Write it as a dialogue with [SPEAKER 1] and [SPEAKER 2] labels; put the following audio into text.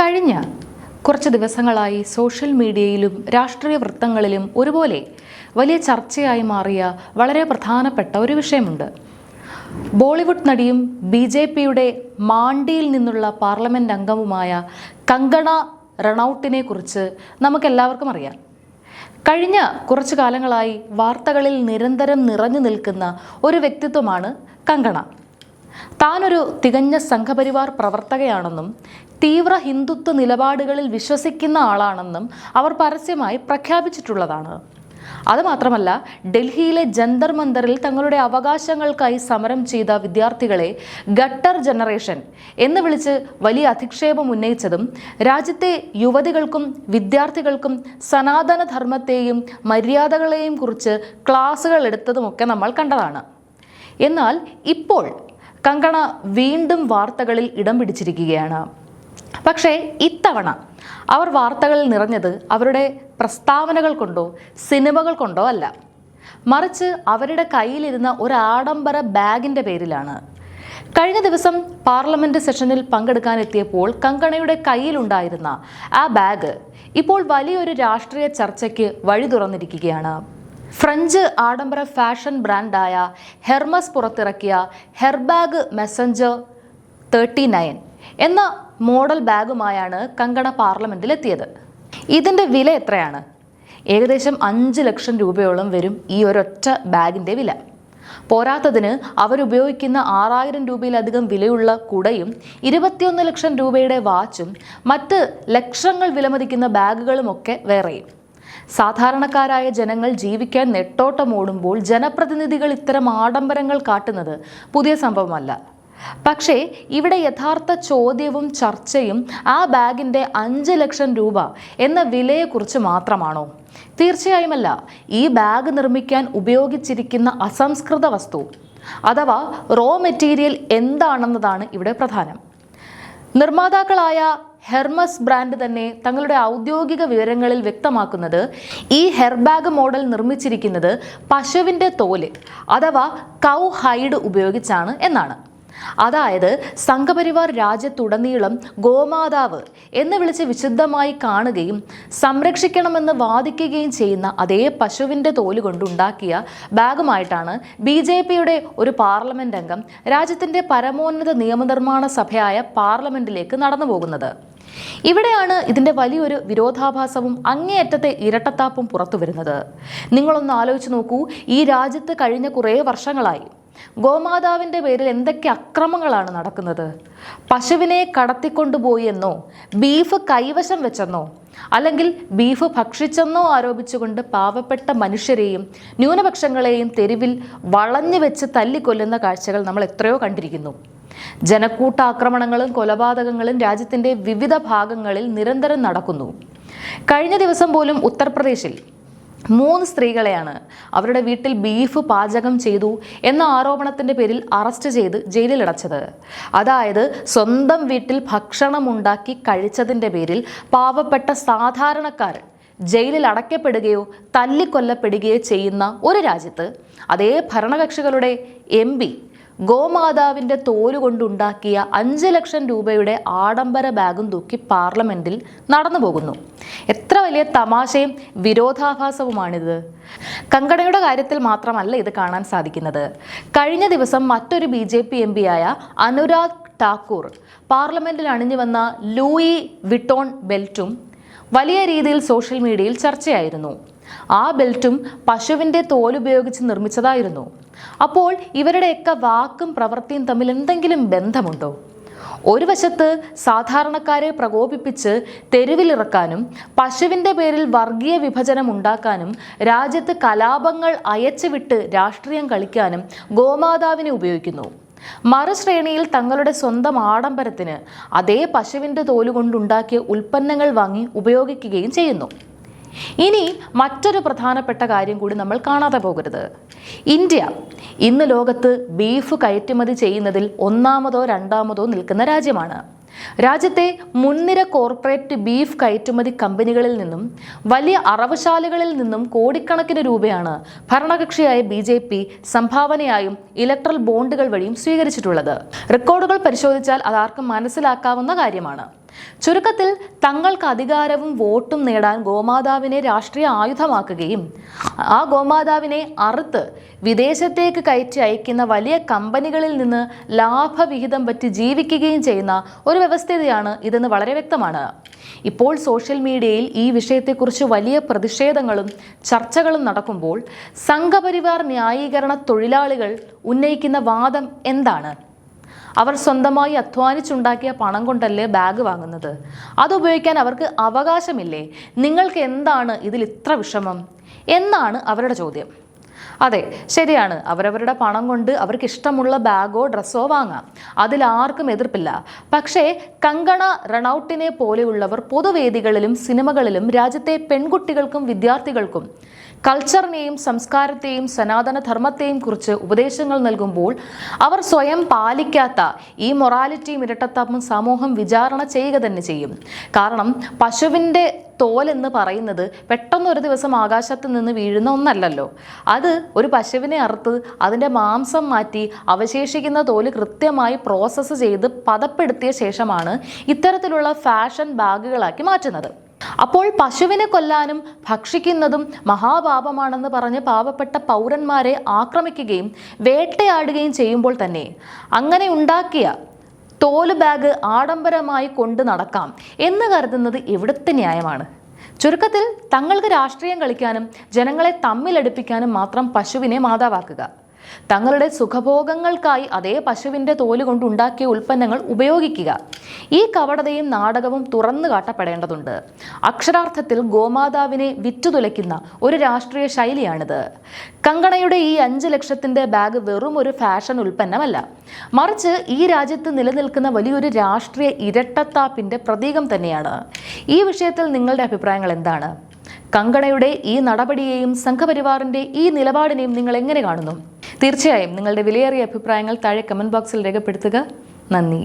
[SPEAKER 1] കഴിഞ്ഞ കുറച്ച് ദിവസങ്ങളായി സോഷ്യൽ മീഡിയയിലും രാഷ്ട്രീയ വൃത്തങ്ങളിലും ഒരുപോലെ വലിയ ചർച്ചയായി മാറിയ വളരെ പ്രധാനപ്പെട്ട ഒരു വിഷയമുണ്ട്. ബോളിവുഡ് നടിയും BJPയുടെ മാണ്ടിയിൽ നിന്നുള്ള പാർലമെന്റ് അംഗവുമായ കങ്കണ റണൌട്ടിനെ കുറിച്ച് നമുക്കെല്ലാവർക്കും അറിയാം. കഴിഞ്ഞ കുറച്ചു കാലങ്ങളായി വാർത്തകളിൽ നിരന്തരം നിറഞ്ഞു നിൽക്കുന്ന ഒരു വ്യക്തിത്വമാണ് കങ്കണ. താനൊരു തികഞ്ഞ സംഘപരിവാർ പ്രവർത്തകയാണെന്നും തീവ്ര ഹിന്ദുത്വ നിലപാടുകളിൽ വിശ്വസിക്കുന്ന ആളാണെന്നും അവർ പരസ്യമായി പ്രഖ്യാപിച്ചിട്ടുള്ളതാണ്. അതുമാത്രമല്ല, ഡൽഹിയിലെ ജന്തർ മന്ദറിൽ തങ്ങളുടെ അവകാശങ്ങൾക്കായി സമരം ചെയ്ത വിദ്യാർത്ഥികളെ ഗട്ടർ ജനറേഷൻ എന്ന് വിളിച്ച് വലിയ അധിക്ഷേപം ഉന്നയിച്ചതും രാജ്യത്തെ യുവതികൾക്കും വിദ്യാർത്ഥികൾക്കും സനാതന ധർമ്മത്തെയും മര്യാദകളെയും കുറിച്ച് ക്ലാസുകൾ എടുത്തതുമൊക്കെ നമ്മൾ കണ്ടതാണ്. എന്നാൽ ഇപ്പോൾ കങ്കണ വീണ്ടും വാർത്തകളിൽ ഇടം പിടിച്ചിരിക്കുകയാണ്. പക്ഷേ ഇത്തവണ അവർ വാർത്തകളിൽ നിറഞ്ഞത് അവരുടെ പ്രസ്താവനകൾ കൊണ്ടോ സിനിമകൾ കൊണ്ടോ അല്ല, മറിച്ച് അവരുടെ കയ്യിലിരുന്ന ഒരു ആഡംബര ബാഗിൻ്റെ പേരിലാണ്. കഴിഞ്ഞ ദിവസം പാർലമെന്റ് സെഷനിൽ പങ്കെടുക്കാനെത്തിയപ്പോൾ കങ്കണയുടെ കയ്യിലുണ്ടായിരുന്ന ആ ബാഗ് ഇപ്പോൾ വലിയൊരു രാഷ്ട്രീയ ചർച്ചയ്ക്ക് വഴി തുറന്നിരിക്കുകയാണ്. ഫ്രഞ്ച് ആഡംബര ഫാഷൻ ബ്രാൻഡായ ഹെർമസ് പുറത്തിറക്കിയ ഹെർബാഗ് മെസ്സഞ്ചർ 39 എന്ന മോഡൽ ബാഗുമായാണ് കങ്കണ പാർലമെന്റിലെത്തിയത്. ഇതിൻ്റെ വില എത്രയാണ്? ഏകദേശം 5 ലക്ഷം രൂപയോളം വരും ഈ ഒരൊറ്റ ബാഗിൻ്റെ വില. പോരാത്തതിന് അവരുപയോഗിക്കുന്ന 6000 രൂപയിലധികം വിലയുള്ള കുടയും 21 ലക്ഷം രൂപയുടെ വാച്ചും മറ്റ് ലക്ഷങ്ങൾ വിലമതിക്കുന്ന ബാഗുകളുമൊക്കെ വേറെയും. സാധാരണക്കാരായ ജനങ്ങൾ ജീവിക്കാൻ നെട്ടോട്ടമോടുമ്പോൾ ജനപ്രതിനിധികൾ ഇത്തരം ആഡംബരങ്ങൾ കാട്ടുന്നത് പുതിയ സംഭവമല്ല. പക്ഷേ ഇവിടെ യഥാർത്ഥ ചോദ്യവും ചർച്ചയും ആ ബാഗിൻ്റെ 5 ലക്ഷം രൂപ എന്ന വിലയെക്കുറിച്ച് മാത്രമാണോ? തീർച്ചയായുമല്ല. ഈ ബാഗ് നിർമ്മിക്കാൻ ഉപയോഗിച്ചിരിക്കുന്ന അസംസ്കൃത വസ്തു അഥവാ റോ മെറ്റീരിയൽ എന്താണെന്നതാണ് ഇവിടെ പ്രധാനം. നിർമ്മാതാക്കളായ ഹെർമസ് ബ്രാൻഡ് തന്നെ തങ്ങളുടെ ഔദ്യോഗിക വിവരങ്ങളിൽ വ്യക്തമാക്കുന്നത് ഈ ഹെർബാഗ് മോഡൽ നിർമ്മിച്ചിരിക്കുന്നത് പശുവിൻ്റെ തോല് അഥവാ കൗ ഹൈഡ് ഉപയോഗിച്ചാണ് എന്നാണ്. അതായത് സംഘപരിവാർ രാജ്യത്തുടനീളം ഗോമാതാവ് എന്ന് വിളിച്ച് വിശുദ്ധമായി കാണുകയും സംരക്ഷിക്കണമെന്ന് വാദിക്കുകയും ചെയ്യുന്ന അതേ പശുവിൻ്റെ തോല് കൊണ്ടുണ്ടാക്കിയ ബാഗുമായിട്ടാണ് BJPയുടെ ഒരു പാർലമെന്റ് അംഗം രാജ്യത്തിൻ്റെ പരമോന്നത നിയമനിർമ്മാണ സഭയായ പാർലമെന്റിലേക്ക് നടന്നു പോകുന്നത്. ഇവിടെയാണ് ഇതിൻ്റെ വലിയൊരു വിരോധാഭാസവും അങ്ങേയറ്റത്തെ ഇരട്ടത്താപ്പും പുറത്തു വരുന്നത്. നിങ്ങളൊന്ന് ആലോചിച്ച് നോക്കൂ. ഈ രാജ്യത്ത് കഴിഞ്ഞ കുറേ വർഷങ്ങളായി ഗോമാതാവിൻ്റെ പേരിൽ എന്തൊക്കെ അക്രമങ്ങളാണ് നടക്കുന്നത്? പശുവിനെ കടത്തിക്കൊണ്ടുപോയി എന്നോ ബീഫ് കൈവശം വെച്ചെന്നോ അല്ലെങ്കിൽ ബീഫ് ഭക്ഷിച്ചെന്നോ ആരോപിച്ചുകൊണ്ട് പാവപ്പെട്ട മനുഷ്യരെയും ന്യൂനപക്ഷങ്ങളെയും തെരുവിൽ വളഞ്ഞു വെച്ച് തല്ലിക്കൊല്ലുന്ന കാഴ്ചകൾ നമ്മൾ എത്രയോ കണ്ടിരിക്കുന്നു. ജനക്കൂട്ടാക്രമണങ്ങളും കൊലപാതകങ്ങളും രാജ്യത്തിൻ്റെ വിവിധ ഭാഗങ്ങളിൽ നിരന്തരം നടക്കുന്നു. കഴിഞ്ഞ ദിവസം പോലും ഉത്തർപ്രദേശിൽ 3 സ്ത്രീകളെയാണ് അവരുടെ വീട്ടിൽ ബീഫ് പാചകം ചെയ്തു എന്ന ആരോപണത്തിൻ്റെ പേരിൽ അറസ്റ്റ് ചെയ്ത് ജയിലിലടച്ചത്. അതായത് സ്വന്തം വീട്ടിൽ ഭക്ഷണം ഉണ്ടാക്കി കഴിച്ചതിൻ്റെ പേരിൽ പാവപ്പെട്ട സാധാരണക്കാർ ജയിലിൽ അടയ്ക്കപ്പെടുകയോ തല്ലിക്കൊല്ലപ്പെടുകയോ ചെയ്യുന്ന ഒരു രാജ്യത്ത് അതേ ഭരണകക്ഷികളുടെ MP ഗോമാതാവിൻ്റെ തോലുകൊണ്ടുണ്ടാക്കിയ 5 ലക്ഷം രൂപയുടെ ആഡംബര ബാഗും തൂക്കി പാർലമെന്റിൽ നടന്നു പോകുന്നു. എത്ര വലിയ തമാശയും വിരോധാഭാസവുമാണിത്. കങ്കണയുടെ കാര്യത്തിൽ മാത്രമല്ല ഇത് കാണാൻ സാധിക്കുന്നത്. കഴിഞ്ഞ ദിവസം മറ്റൊരു BJP MP ആയ അനുരാഗ് ഠാക്കൂർ പാർലമെന്റിൽ അണിഞ്ഞു വന്ന ലൂയി വിട്ടോൺ ബെൽറ്റും വലിയ രീതിയിൽ സോഷ്യൽ മീഡിയയിൽ ചർച്ചയായിരുന്നു. ആ ബെൽറ്റും പശുവിൻ്റെ തോലുപയോഗിച്ച് നിർമ്മിച്ചതായിരുന്നു. അപ്പോൾ ഇവരുടെയൊക്കെ വാക്കും പ്രവൃത്തിയും തമ്മിൽ എന്തെങ്കിലും ബന്ധമുണ്ടോ? ഒരു വശത്ത് സാധാരണക്കാരെ പ്രകോപിപ്പിച്ച് തെരുവിലിറക്കാനും പശുവിൻ്റെ പേരിൽ വർഗീയ വിഭജനം ഉണ്ടാക്കാനും രാജ്യത്ത് കലാപങ്ങൾ അയച്ചുവിട്ട് രാഷ്ട്രീയം കളിക്കാനും ഗോമാതാവിനെ ഉപയോഗിക്കുന്നു. മറുശ്രേണിയിൽ തങ്ങളുടെ സ്വന്തം ആഡംബരത്തിന് അതേ പശുവിൻ്റെ തോലുകൊണ്ടുണ്ടാക്കിയ ഉൽപ്പന്നങ്ങൾ വാങ്ങി ഉപയോഗിക്കുകയും ചെയ്യുന്നു. ഇനി മറ്റൊരു പ്രധാനപ്പെട്ട കാര്യം കൂടി നമ്മൾ കാണാതെ പോകരുത്. ഇന്ത്യ ഇന്ന് ലോകത്ത് ബീഫ് കയറ്റുമതി ചെയ്യുന്നതിൽ 1-മോ 2-മോ നിൽക്കുന്ന രാജ്യമാണ്. രാജ്യത്തെ മുൻനിര കോർപ്പറേറ്റ് ബീഫ് കയറ്റുമതി കമ്പനികളിൽ നിന്നും വലിയ അറവുശാലകളിൽ നിന്നും കോടിക്കണക്കിന് രൂപയാണ് ഭരണകക്ഷിയായ BJP സംഭാവനയായും ഇലക്ട്രൽ ബോണ്ടുകൾ വഴിയും സ്വീകരിച്ചിട്ടുള്ളത്. റെക്കോർഡുകൾ പരിശോധിച്ചാൽ അതാർക്കും മനസ്സിലാക്കാവുന്ന കാര്യമാണ്. ചുരുക്കത്തിൽ തങ്ങൾക്ക് അധികാരവും വോട്ടും നേടാൻ ഗോമാതാവിനെ രാഷ്ട്രീയ ആയുധമാക്കുകയും ആ ഗോമാതാവിനെ അറുത്ത് വിദേശത്തേക്ക് കയറ്റി അയക്കുന്ന വലിയ കമ്പനികളിൽ നിന്ന് ലാഭവിഹിതം പറ്റി ജീവിക്കുകയും ചെയ്യുന്ന ഒരു വ്യവസ്ഥിതിയാണ് ഇതെന്ന് വളരെ വ്യക്തമാണ്. ഇപ്പോൾ സോഷ്യൽ മീഡിയയിൽ ഈ വിഷയത്തെക്കുറിച്ച് വലിയ പ്രതിഷേധങ്ങളും ചർച്ചകളും നടക്കുമ്പോൾ സംഘപരിവാർ ന്യായീകരണ തൊഴിലാളികൾ ഉന്നയിക്കുന്ന വാദം എന്താണ്? അവർ സ്വന്തമായി അധ്വാനിച്ചുണ്ടാക്കിയ പണം കൊണ്ടല്ലേ ബാഗ് വാങ്ങുന്നത്? അതുപയോഗിക്കാൻ അവർക്ക് അവകാശമില്ലേ? നിങ്ങൾക്ക് എന്താണ് ഇതിൽ ഇത്ര വിഷമം എന്നാണ് അവരുടെ ചോദ്യം. അതെ, ശരിയാണ്, അവരവരുടെ പണം കൊണ്ട് അവർക്ക് ഇഷ്ടമുള്ള ബാഗോ ഡ്രസ്സോ വാങ്ങാം, അതിലാർക്കും എതിർപ്പില്ല. പക്ഷേ കങ്കണ റണൌട്ടിനെ പോലെയുള്ളവർ പൊതുവേദികളിലും സിനിമകളിലും രാജ്യത്തെ പെൺകുട്ടികൾക്കും വിദ്യാർത്ഥികൾക്കും കൾച്ചറിനെയും സംസ്കാരത്തെയും സനാതനധർമ്മത്തെയും കുറിച്ച് ഉപദേശങ്ങൾ നൽകുമ്പോൾ അവർ സ്വയം പാലിക്കാത്ത ഈ മൊറാലിറ്റിയും ഇരട്ടത്താപ്പും സമൂഹം വിചാരണ ചെയ്യുക തന്നെ ചെയ്യും. കാരണം പശുവിൻ്റെ തോലെന്ന് പറയുന്നത് പെട്ടെന്നൊരു ദിവസം ആകാശത്ത് നിന്ന് വീഴുന്ന ഒന്നല്ലല്ലോ. അത് ഒരു പശുവിനെ അറുത്ത് അതിൻ്റെ മാംസം മാറ്റി അവശേഷിക്കുന്ന തോല് കൃത്യമായി പ്രോസസ്സ് ചെയ്ത് പദപ്പെടുത്തിയ ശേഷമാണ് ഇത്തരത്തിലുള്ള ഫാഷൻ ബാഗുകളാക്കി മാറ്റുന്നത്. അപ്പോൾ പശുവിനെ കൊല്ലാനും ഭക്ഷിക്കുന്നതും മഹാപാപമാണെന്ന് പറഞ്ഞ് പാവപ്പെട്ട പൗരന്മാരെ ആക്രമിക്കുകയും വേട്ടയാടുകയും ചെയ്യുമ്പോൾ തന്നെ അങ്ങനെ ഉണ്ടാക്കിയ തോല് ബാഗ് ആഡംബരമായി കൊണ്ട് നടക്കാം എന്ന് കരുതുന്നത് എവിടുത്തെ ന്യായമാണ്? ചുരുക്കത്തിൽ തങ്ങൾക്ക് രാഷ്ട്രീയം കളിക്കാനും ജനങ്ങളെ തമ്മിലടുപ്പിക്കാനും മാത്രം പശുവിനെ മാതാവാക്കുക. തങ്ങളുടെ സുഖഭോഗങ്ങൾക്കായി അതേ പശുവിൻ്റെ തോല് കൊണ്ടുണ്ടാക്കിയ ഉൽപ്പന്നങ്ങൾ ഉപയോഗിക്കുക. ഈ കപടതയും നാടകവും തുറന്നു കാട്ടപ്പെടേണ്ടതുണ്ട്. അക്ഷരാർത്ഥത്തിൽ ഗോമാതാവിനെ വിറ്റുതുലയ്ക്കുന്ന ഒരു രാഷ്ട്രീയ ശൈലിയാണിത്. കങ്കണയുടെ ഈ 5 ലക്ഷത്തിൻ്റെ ബാഗ് വെറും ഒരു ഫാഷൻ ഉൽപ്പന്നമല്ല, മറിച്ച് ഈ രാജ്യത്ത് നിലനിൽക്കുന്ന വലിയൊരു രാഷ്ട്രീയ ഇരട്ടത്താപ്പിൻ്റെ പ്രതീകം തന്നെയാണ്. ഈ വിഷയത്തിൽ നിങ്ങളുടെ അഭിപ്രായങ്ങൾ എന്താണ്? കങ്കണയുടെ ഈ നടപടിയെയും സംഘപരിവാറിന്റെ ഈ നിലപാടിനെയും നിങ്ങൾ എങ്ങനെ കാണുന്നു? തീർച്ചയായും നിങ്ങളുടെ വിലയേറിയ അഭിപ്രായങ്ങൾ താഴെ കമന്റ് ബോക്സിൽ രേഖപ്പെടുത്തുക. നന്ദി.